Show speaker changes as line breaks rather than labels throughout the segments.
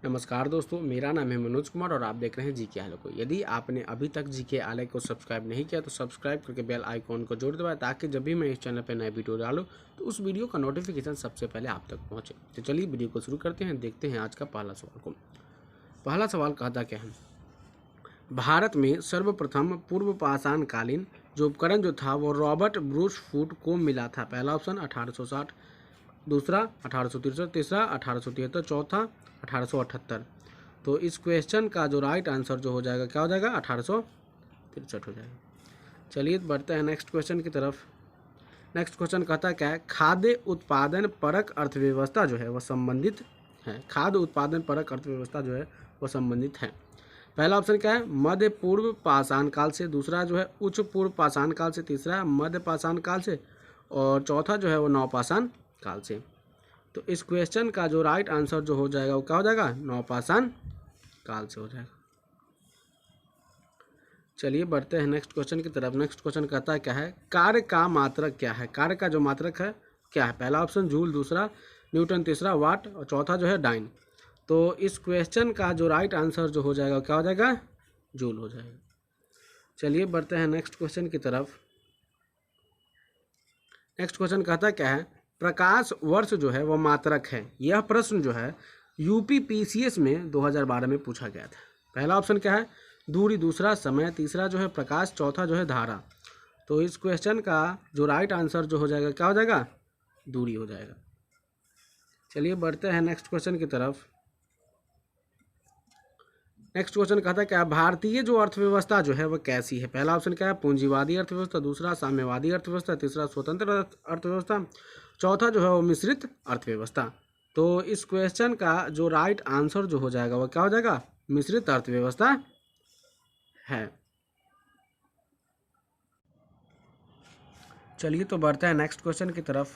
नमस्कार दोस्तों, मेरा नाम है मनोज कुमार और आप देख रहे हैं जीके आलय को। यदि आपने अभी तक जीके आलय को सब्सक्राइब नहीं किया तो सब्सक्राइब करके बेल आइकॉन को जोड़ दबाएं ताकि जब भी मैं इस चैनल पर नए वीडियो डालूं तो उस वीडियो का नोटिफिकेशन सबसे पहले आप तक पहुंचे। तो चलिए वीडियो को शुरू करते हैं, देखते हैं आज का पहला सवाल को। पहला सवाल कहता क्या है, भारत में सर्वप्रथम पूर्व पाषाणकालीन जो उपकरण जो था वो रॉबर्ट ब्रूस फूट को मिला था। पहला ऑप्शन 1860, दूसरा 1863, तीसरा 1873, चौथा 1878। तो इस क्वेश्चन का जो राइट आंसर जो हो जाएगा क्या हो जाएगा, 1863 हो जाएगा। चलिए बढ़ते हैं नेक्स्ट क्वेश्चन की तरफ। नेक्स्ट क्वेश्चन कहता है क्या है, खाद्य उत्पादन परक अर्थव्यवस्था जो है वह संबंधित है। खाद्य उत्पादन परक अर्थव्यवस्था जो है वह संबंधित है। पहला ऑप्शन क्या है, मध्य पूर्व पाषाण काल से, दूसरा जो है उच्च पूर्व पाषाण काल से, तीसरा मध्य पाषाण काल से और चौथा जो है वो नवपाषाण काल से। तो इस क्वेश्चन का जो राइट आंसर जो हो जाएगा वो क्या हो जाएगा, नवपाषाण काल से हो जाएगा। चलिए बढ़ते हैं नेक्स्ट क्वेश्चन की तरफ। नेक्स्ट क्वेश्चन कहता है क्या है, कार्य का मात्रक क्या है। कार्य का जो मात्रक है क्या है। पहला ऑप्शन जूल, दूसरा न्यूटन, तीसरा वाट और चौथा जो है डाइन। तो इस क्वेश्चन का जो राइट आंसर जो हो जाएगा क्या हो जाएगा, जूल हो जाएगा। चलिए बढ़ते हैं नेक्स्ट क्वेश्चन की तरफ। नेक्स्ट क्वेश्चन कहता क्या है, प्रकाश वर्ष जो है वह मात्रक है। यह प्रश्न जो है यूपीपीसीएस में 2012 में पूछा गया था। पहला ऑप्शन क्या है, दूरी, दूसरा समय, तीसरा जो है प्रकाश, चौथा जो है धारा। तो इस क्वेश्चन का जो राइट आंसर जो हो जाएगा क्या हो जाएगा, दूरी हो जाएगा। चलिए बढ़ते हैं नेक्स्ट क्वेश्चन की तरफ। नेक्स्ट क्वेश्चन कहता है क्या, भारतीय जो अर्थव्यवस्था जो है वह कैसी है। पहला ऑप्शन क्या है, पूंजीवादी अर्थव्यवस्था, दूसरा साम्यवादी अर्थव्यवस्था, तीसरा स्वतंत्र अर्थव्यवस्था, चौथा जो है वो मिश्रित अर्थव्यवस्था। तो इस क्वेश्चन का जो राइट आंसर जो हो जाएगा वह क्या हो जाएगा, मिश्रित अर्थव्यवस्था है। चलिए तो बढ़ते हैं नेक्स्ट क्वेश्चन की तरफ।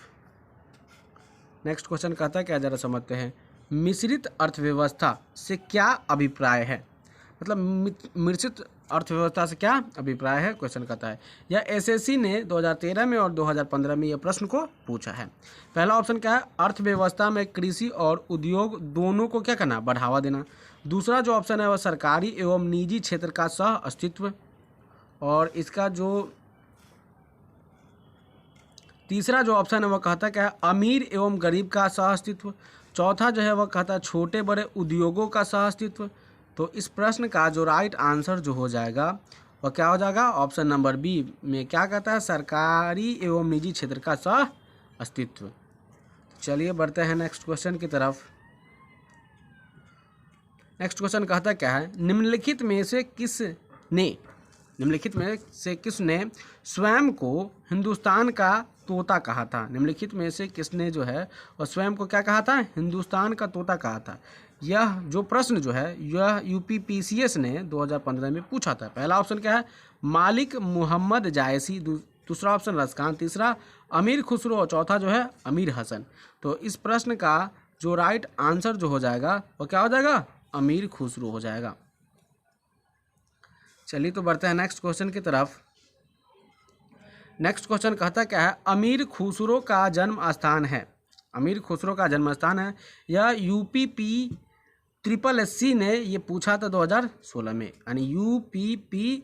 नेक्स्ट क्वेश्चन कहता है क्या, जरा समझते हैं। मिश्रित अर्थव्यवस्था से क्या अभिप्राय है। मतलब मिश्रित अर्थव्यवस्था से क्या अभिप्राय है, क्वेश्चन कहता है। यह एसएससी ने 2013 में और 2015 में यह प्रश्न को पूछा है। पहला ऑप्शन क्या है, अर्थव्यवस्था में कृषि और उद्योग दोनों को क्या करना, बढ़ावा देना। दूसरा जो ऑप्शन है वह सरकारी एवं निजी क्षेत्र का सह अस्तित्व। और इसका जो तीसरा जो ऑप्शन है वह कहता क्या है, अमीर एवं गरीब का सह अस्तित्व। चौथा जो है वह कहता है छोटे बड़े उद्योगों का सह अस्तित्व। तो इस प्रश्न का जो राइट आंसर जो हो जाएगा वह क्या हो जाएगा, ऑप्शन नंबर बी में क्या कहता है, सरकारी एवं निजी क्षेत्र का सह अस्तित्व। चलिए बढ़ते हैं नेक्स्ट क्वेश्चन की तरफ। नेक्स्ट क्वेश्चन कहता क्या है, निम्नलिखित में से किसने स्वयं को हिंदुस्तान का तोता कहा था। निम्नलिखित में से किसने जो है वह स्वयं को क्या कहा था, हिंदुस्तान का तोता कहा था। यह जो प्रश्न जो है यह यूपीपीसीएस ने 2015 में पूछा था। पहला ऑप्शन क्या है, मालिक मोहम्मद जायसी, दूसरा ऑप्शन रसखान, तीसरा अमीर खुसरो और चौथा जो है अमीर हसन। तो इस प्रश्न का जो राइट आंसर जो हो जाएगा वो क्या हो जाएगा, अमीर खुसरो हो जाएगा। चलिए तो बढ़ते हैं नेक्स्ट क्वेश्चन की तरफ। नेक्स्ट क्वेश्चन कहता क्या है, अमीर खुसरो का जन्म स्थान है। अमीर खुसरो का जन्म स्थान है। यह यूपीपीएसएससी ने ये पूछा था 2016 में, यानी यूपीपीएसएससी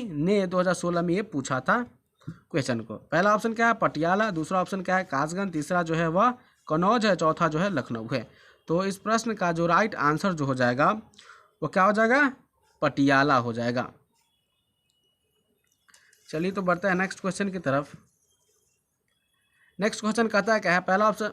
ने 2016 में ये पूछा था क्वेश्चन को। पहला ऑप्शन क्या है, पटियाला, दूसरा ऑप्शन क्या है, कासगंज, तीसरा जो है वह कन्नौज है, चौथा जो है लखनऊ है। तो इस प्रश्न का जो राइट आंसर जो हो जाएगा वो क्या हो जाएगा, पटियाला हो जाएगा। चलिए तो बढ़ते हैं नेक्स्ट क्वेश्चन की तरफ। नेक्स्ट क्वेश्चन कहता है क्या है, पहला ऑप्शन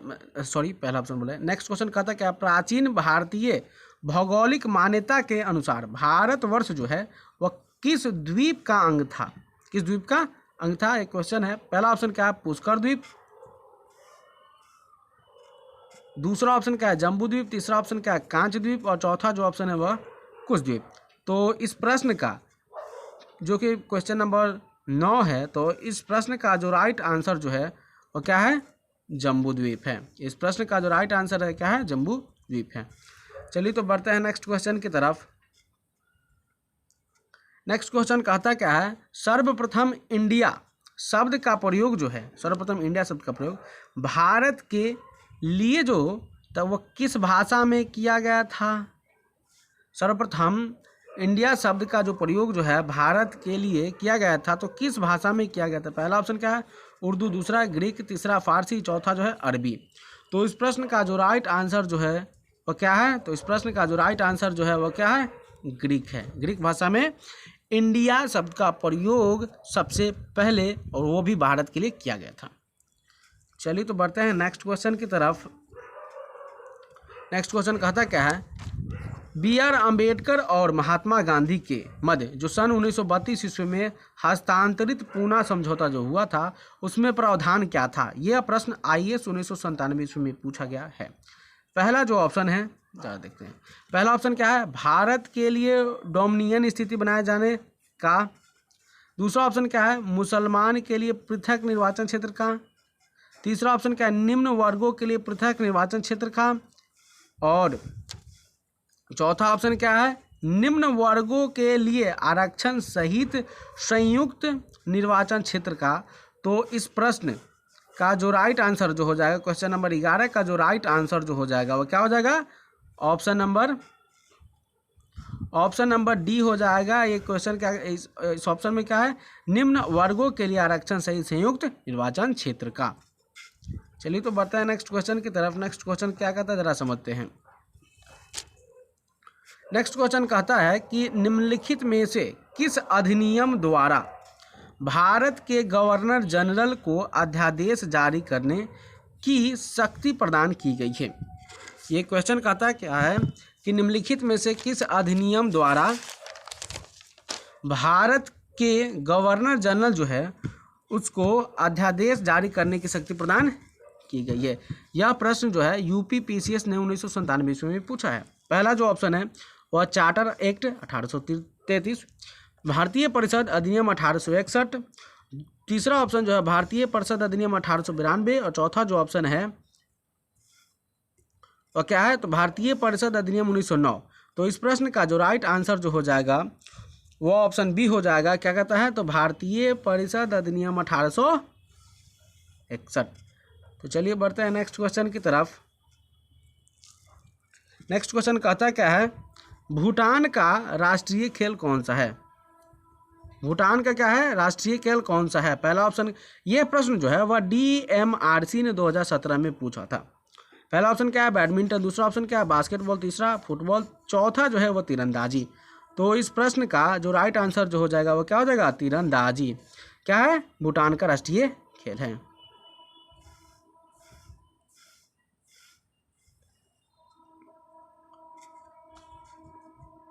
बोले। नेक्स्ट क्वेश्चन कहता है क्या, प्राचीन भारतीय भौगोलिक मान्यता के अनुसार भारतवर्ष जो है वह किस द्वीप का अंग था। किस द्वीप का अंग था, एक क्वेश्चन है। पहला ऑप्शन क्या है, पुष्कर द्वीप, दूसरा ऑप्शन क्या है, जम्बू द्वीप, तीसरा ऑप्शन क्या है, कांच द्वीप और चौथा जो ऑप्शन है वह कुश द्वीप। तो इस प्रश्न का जो कि क्वेश्चन नंबर 9 है, तो इस प्रश्न का जो राइट आंसर जो है वो क्या है, जम्बू द्वीप है। इस प्रश्न का जो राइट आंसर है क्या है, जम्बू द्वीप है। चलिए तो बढ़ते हैं नेक्स्ट क्वेश्चन की तरफ। नेक्स्ट क्वेश्चन कहता क्या है, सर्वप्रथम इंडिया शब्द का प्रयोग जो है, सर्वप्रथम इंडिया शब्द का प्रयोग भारत के लिए जो तो वो किस भाषा में किया गया था? सर्वप्रथम इंडिया शब्द का जो प्रयोग जो है भारत के लिए किया गया था, तो किस भाषा में किया गया था? पहला ऑप्शन क्या है? उर्दू, दूसरा ग्रीक, तीसरा फारसी, चौथा जो है अरबी। तो इस प्रश्न का जो राइट आंसर जो है वो क्या है? तो इस प्रश्न का जो राइट आंसर जो है वो क्या है? ग्रीक है। ग्रीक भाषा में इंडिया शब्द का प्रयोग सबसे पहले और वो भी भारत के लिए किया गया था। चलिए तो बढ़ते हैं नेक्स्ट क्वेश्चन की तरफ। नेक्स्ट क्वेश्चन कहता क्या है? बी आर अम्बेडकर और महात्मा गांधी के मध्य जो सन 1932 ईस्वी में हस्तांतरित पूना समझौता जो हुआ था उसमें प्रावधान क्या था? यह प्रश्न IAS 1997 ईस्वी में पूछा गया है। पहला जो ऑप्शन है जरा देखते हैं। पहला ऑप्शन क्या है? भारत के लिए डोमिनियन स्थिति बनाए जाने का। दूसरा ऑप्शन क्या है? मुसलमान के लिए पृथक निर्वाचन क्षेत्र का। तीसरा ऑप्शन क्या है? निम्न वर्गों के लिए पृथक निर्वाचन क्षेत्र का। और चौथा ऑप्शन क्या है? निम्न वर्गों के लिए आरक्षण सहित संयुक्त निर्वाचन क्षेत्र का। तो इस प्रश्न का जो राइट आंसर जो हो जाएगा, क्वेश्चन नंबर 11 का जो राइट आंसर जो हो जाएगा वो क्या हो जाएगा? ऑप्शन नंबर डी हो जाएगा। ये क्वेश्चन क्या इस ऑप्शन में क्या है? निम्न वर्गों के लिए आरक्षण सहित संयुक्त निर्वाचन क्षेत्र का। चलिए तो बढ़ते हैं नेक्स्ट क्वेश्चन की तरफ। नेक्स्ट क्वेश्चन क्या कहता है जरा समझते हैं। नेक्स्ट क्वेश्चन कहता है कि निम्नलिखित में से किस अधिनियम द्वारा भारत के गवर्नर जनरल को अध्यादेश जारी करने की शक्ति प्रदान की गई है? ये क्वेश्चन कहता है क्या है कि निम्नलिखित में से किस अधिनियम द्वारा भारत के गवर्नर जनरल जो है उसको अध्यादेश जारी करने की शक्ति प्रदान की गई है। यह प्रश्न जो है UPPCS ने 1997 ईस्वी में पूछा है। पहला जो ऑप्शन है वह चार्टर एक्ट 1833, भारतीय परिषद अधिनियम 1861, तीसरा ऑप्शन जो है भारतीय परिषद अधिनियम 1892 और चौथा जो ऑप्शन है वह क्या है? तो भारतीय परिषद अधिनियम 1909। तो इस प्रश्न का जो राइट आंसर जो हो जाएगा वो ऑप्शन बी हो जाएगा। क्या कहता है? तो भारतीय परिषद अधिनियम 1861। तो चलिए बढ़ते हैं नेक्स्ट क्वेश्चन की तरफ। नेक्स्ट क्वेश्चन कहता क्या है? भूटान का राष्ट्रीय खेल कौन सा है? भूटान का क्या है? राष्ट्रीय खेल कौन सा है? पहला ऑप्शन, ये प्रश्न जो है वह DMRC ने 2017 में पूछा था। पहला ऑप्शन क्या है? बैडमिंटन, दूसरा ऑप्शन क्या है? बास्केटबॉल, तीसरा फुटबॉल, चौथा जो है वो तीरंदाजी। तो इस प्रश्न का जो राइट आंसर जो हो जाएगा वो क्या हो जाएगा? तीरंदाजी। क्या है? भूटान का राष्ट्रीय खेल है।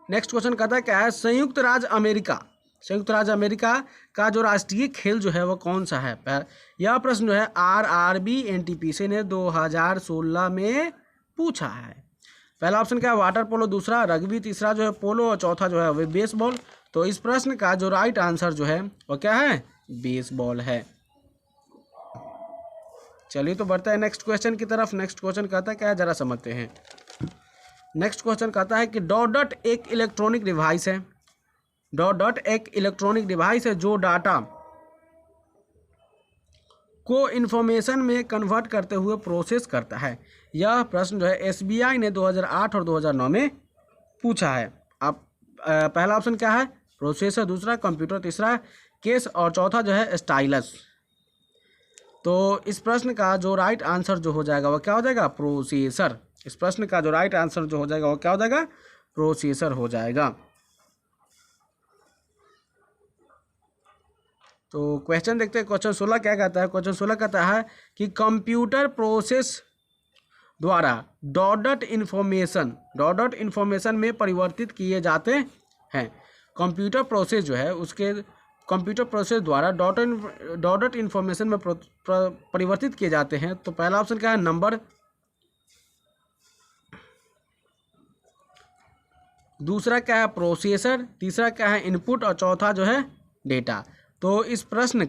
नेक्स्ट क्वेश्चन कहता है क्या है? संयुक्त राज्य अमेरिका का जो राष्ट्रीय खेल जो है वो कौन सा है? यह प्रश्न जो है RRB NTPC ने 2016 में पूछा है। पहला ऑप्शन क्या है? वाटर पोलो, दूसरा रग्बी, तीसरा जो है पोलो और चौथा जो है वो बेसबॉल। तो इस प्रश्न का जो राइट आंसर जो है वो क्या है? बेसबॉल है। चलिए तो बढ़ते हैं नेक्स्ट क्वेश्चन की तरफ। नेक्स्ट क्वेश्चन कहता है क्या है जरा समझते हैं। नेक्स्ट क्वेश्चन कहता है कि डॉट एक इलेक्ट्रॉनिक डिवाइस है। डॉट एक इलेक्ट्रॉनिक डिवाइस है जो डाटा को इन्फॉर्मेशन में कन्वर्ट करते हुए प्रोसेस करता है। यह प्रश्न जो है SBI ने 2008 और 2009 में पूछा है। अब पहला ऑप्शन क्या है? प्रोसेसर, दूसरा कंप्यूटर, तीसरा केस और चौथा जो है स्टाइलस। तो इस प्रश्न का जो राइट आंसर जो हो जाएगा वो क्या हो जाएगा? प्रोसेसर। इस प्रश्न का जो राइट आंसर जो हो जाएगा वो क्या हो जाएगा? प्रोसेसर हो जाएगा। तो क्वेश्चन देखते हैं। क्वेश्चन 16 क्या कहता है? क्वेश्चन 16 कहता है कि कंप्यूटर प्रोसेस द्वारा डॉट इन्फॉर्मेशन में परिवर्तित किए जाते हैं। कंप्यूटर प्रोसेस जो है उसके कंप्यूटर प्रोसेस द्वारा डॉट इन्फॉर्मेशन में परिवर्तित किए जाते हैं। तो पहला ऑप्शन क्या है? नंबर, दूसरा क्या है? प्रोसेसर, तीसरा क्या है? इनपुट और चौथा जो है डेटा। तो इस प्रश्न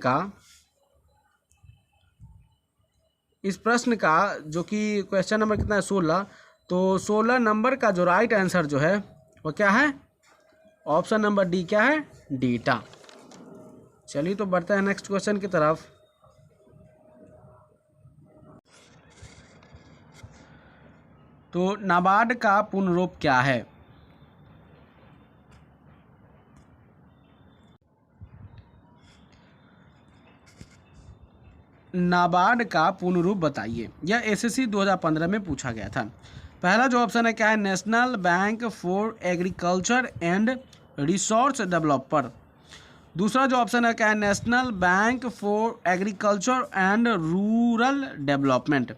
का जो कि क्वेश्चन नंबर कितना है? 16। तो 16 नंबर का जो राइट आंसर जो है वो क्या है? ऑप्शन नंबर डी क्या है? डेटा। चलिए तो बढ़ते हैं नेक्स्ट क्वेश्चन की तरफ। तो नाबार्ड का पूर्ण रूप क्या है? नाबार्ड का पूर्ण रूप बताइए। यह एसएससी 2015 में पूछा गया था। पहला जो ऑप्शन है क्या है? National Bank for Agriculture and Resource Developer. दूसरा जो ऑप्शन है क्या है? National Bank for Agriculture and Rural Development.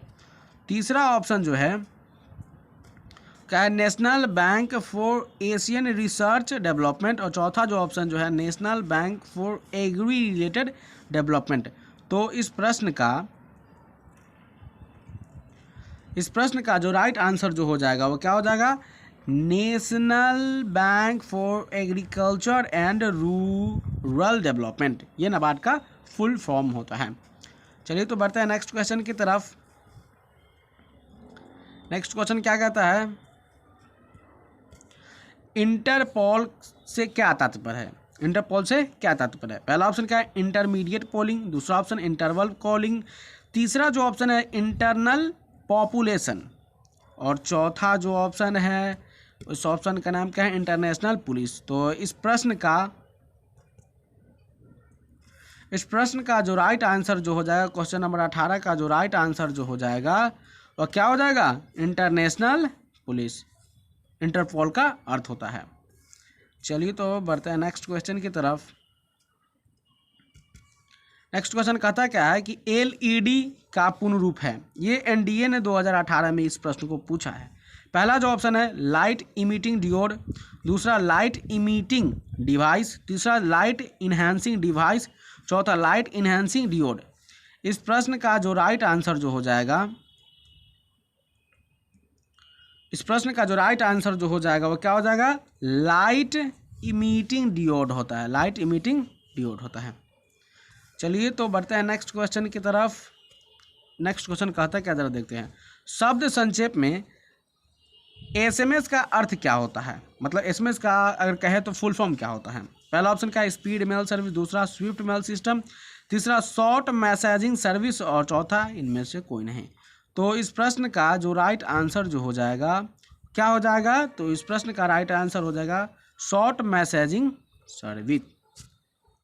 तीसरा ऑप्शन जो है क्या है? National Bank for Asian Research Development. और चौथा जो ऑप्शन जो है National Bank for Agri Related Development. तो इस प्रश्न का जो राइट आंसर जो हो जाएगा वो क्या हो जाएगा? National Bank for Agriculture and Rural development. ये नाबार्ड का फुल फॉर्म होता है। चलिए तो बढ़ते हैं नेक्स्ट क्वेश्चन की तरफ। नेक्स्ट क्वेश्चन क्या कहता है? इंटरपोल से क्या तात्पर्य है? इंटरपोल से क्या तात्पर्य है? पहला ऑप्शन क्या है? Intermediate polling. दूसरा ऑप्शन इंटरवल कॉलिंग। तीसरा जो ऑप्शन है इंटरनल पॉपुलेशन। और चौथा जो ऑप्शन है उस ऑप्शन का नाम क्या है? International police. तो इस प्रश्न का जो राइट आंसर जो हो जाएगा, क्वेश्चन नंबर 18 का जो राइट आंसर जो हो जाएगा वो क्या हो जाएगा? International police. इंटरपोल का अर्थ होता है। चलिए तो बढ़ते हैं नेक्स्ट क्वेश्चन की तरफ। नेक्स्ट क्वेश्चन कहता क्या है कि एलईडी का पूर्ण रूप है? ये एनडीए ने 2018 में इस प्रश्न को पूछा है। पहला जो ऑप्शन है लाइट इमिटिंग डियोड। दूसरा लाइट इमिटिंग डिवाइस। तीसरा लाइट इन्हेंसिंग डिवाइस। चौथा लाइट इन्हेंसिंग डियोड। इस प्रश्न का जो राइट आंसर जो हो जाएगा वो क्या हो जाएगा? लाइट इमिटिंग डियोड होता है। लाइट इमिटिंग डियोड होता है। चलिए तो बढ़ते हैं नेक्स्ट क्वेश्चन की तरफ। नेक्स्ट क्वेश्चन कहता है क्या, जरा देखते हैं। शब्द संक्षेप में एसएमएस का अर्थ क्या होता है? मतलब एसएमएस का अगर कहे तो फुल फॉर्म क्या होता है? पहला ऑप्शन क्या है? Speed Mail Service. दूसरा स्विफ्ट मेल सिस्टम। तीसरा शॉर्ट मैसेजिंग सर्विस। और चौथा इनमें से कोई नहीं। तो इस प्रश्न का जो राइट आंसर जो हो जाएगा क्या हो जाएगा? तो इस प्रश्न का राइट आंसर हो जाएगा शॉर्ट मैसेजिंग सर्विस।